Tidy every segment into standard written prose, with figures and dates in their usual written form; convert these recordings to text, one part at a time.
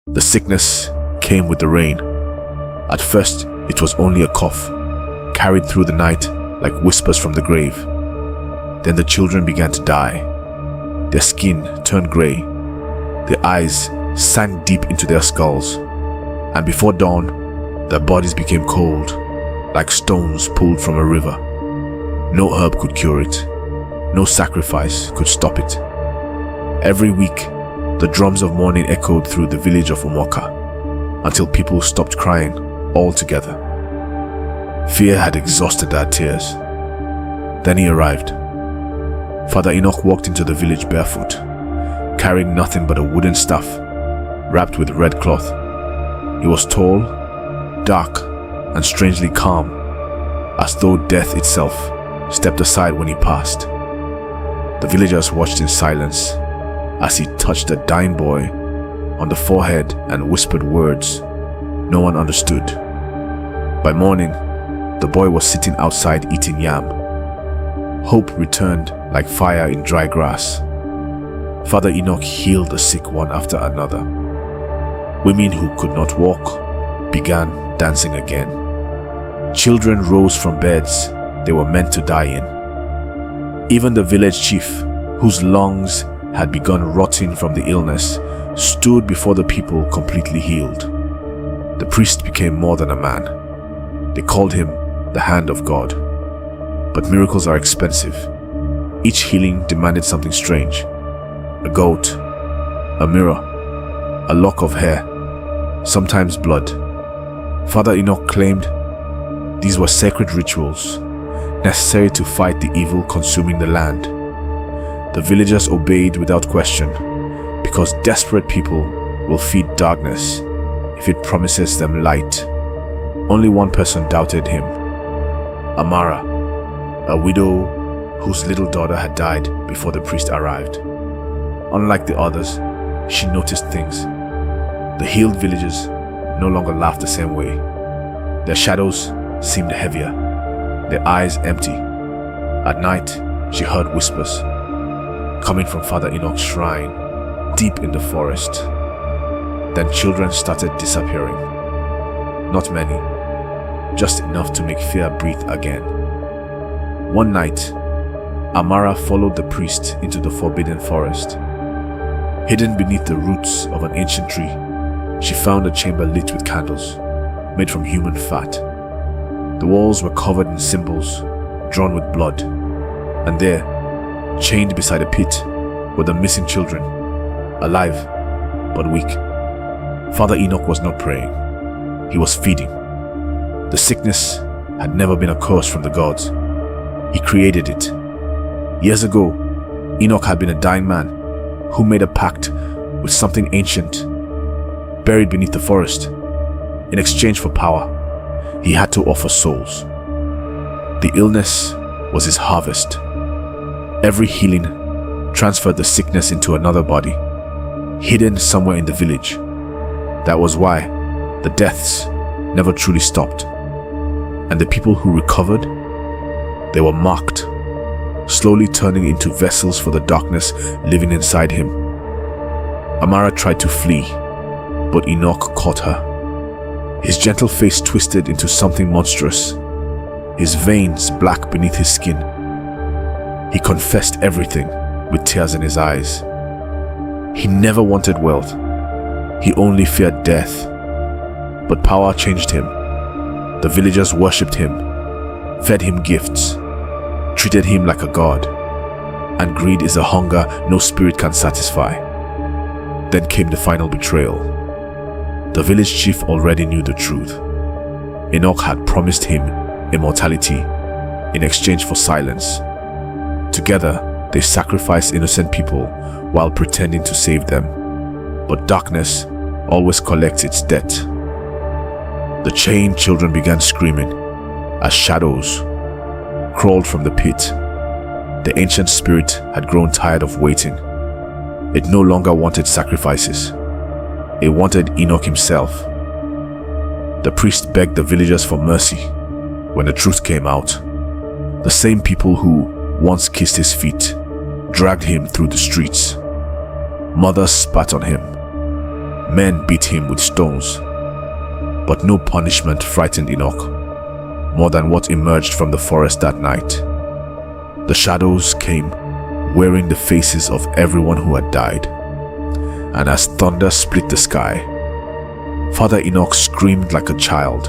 The sickness came with the rain. At first, it was only a cough, carried through the night like whispers from the grave. Then the children began to die. Their skin turned grey. Their eyes sank deep into their skulls. And before dawn, their bodies became cold, like stones pulled from a river. No herb could cure it. No sacrifice could stop it. Every week, the drums of mourning echoed through the village of Umoka until people stopped crying altogether. Fear had exhausted their tears. Then he arrived. Father Enoch walked into the village barefoot, carrying nothing but a wooden staff wrapped with red cloth. He was tall, dark, and strangely calm, as though death itself stepped aside when he passed. The villagers watched in silence as he touched a dying boy on the forehead and whispered words no one understood. By morning, the boy was sitting outside eating yam. Hope returned like fire in dry grass. Father Enoch healed the sick one after another. Women who could not walk began dancing again. Children rose from beds they were meant to die in. Even the village chief, whose lungs had begun rotting from the illness, stood before the people completely healed. The priest became more than a man. They called him the hand of God. But miracles are expensive. Each healing demanded something strange. A goat, a mirror, a lock of hair, sometimes blood. Father Enoch claimed these were sacred rituals, necessary to fight the evil consuming the land. The villagers obeyed without question, because desperate people will feed darkness if it promises them light. Only one person doubted him: Amara, a widow whose little daughter had died before the priest arrived. Unlike the others, she noticed things. The healed villagers no longer laughed the same way. Their shadows seemed heavier, their eyes empty. At night, she heard whispers coming from Father Enoch's shrine deep in the forest. Then children started disappearing. Not many, just enough to make fear breathe again. One night, Amara followed the priest into the forbidden forest. Hidden beneath the roots of an ancient tree, she found a chamber lit with candles made from human fat. The walls were covered in symbols drawn with blood, and there, chained beside a pit, were the missing children, alive but weak. Father Enoch was not praying. He was feeding. The sickness had never been a curse from the gods. He created it. Years ago, Enoch had been a dying man who made a pact with something ancient, buried beneath the forest. In exchange for power, he had to offer souls. The illness was his harvest. Every healing transferred the sickness into another body, hidden somewhere in the village. That was why the deaths never truly stopped. And the people who recovered, they were marked, slowly turning into vessels for the darkness living inside him. Amara tried to flee, but Enoch caught her. His gentle face twisted into something monstrous, his veins black beneath his skin. He confessed everything with tears in his eyes. He never wanted wealth. He only feared death. But power changed him. The villagers worshipped him, fed him gifts, treated him like a god. And greed is a hunger no spirit can satisfy. Then came the final betrayal. The village chief already knew the truth. Enoch had promised him immortality in exchange for silence. Together, they sacrificed innocent people while pretending to save them. But darkness always collects its debt. The chained children began screaming as shadows crawled from the pit. The ancient spirit had grown tired of waiting. It no longer wanted sacrifices. It wanted Enoch himself. The priest begged the villagers for mercy. When the truth came out, the same people who once kissed his feet dragged him through the streets. Mothers spat on him. Men beat him with stones, but no punishment frightened Enoch more than what emerged from the forest that night. The shadows came wearing the faces of everyone who had died, and as thunder split the sky, Father Enoch screamed like a child,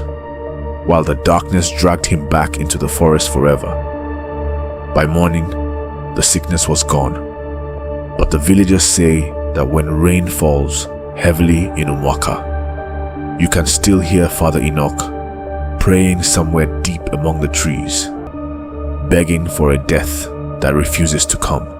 while the darkness dragged him back into the forest forever. By morning, the sickness was gone, but the villagers say that when rain falls heavily in Umwaka, you can still hear Father Enoch praying somewhere deep among the trees, begging for a death that refuses to come.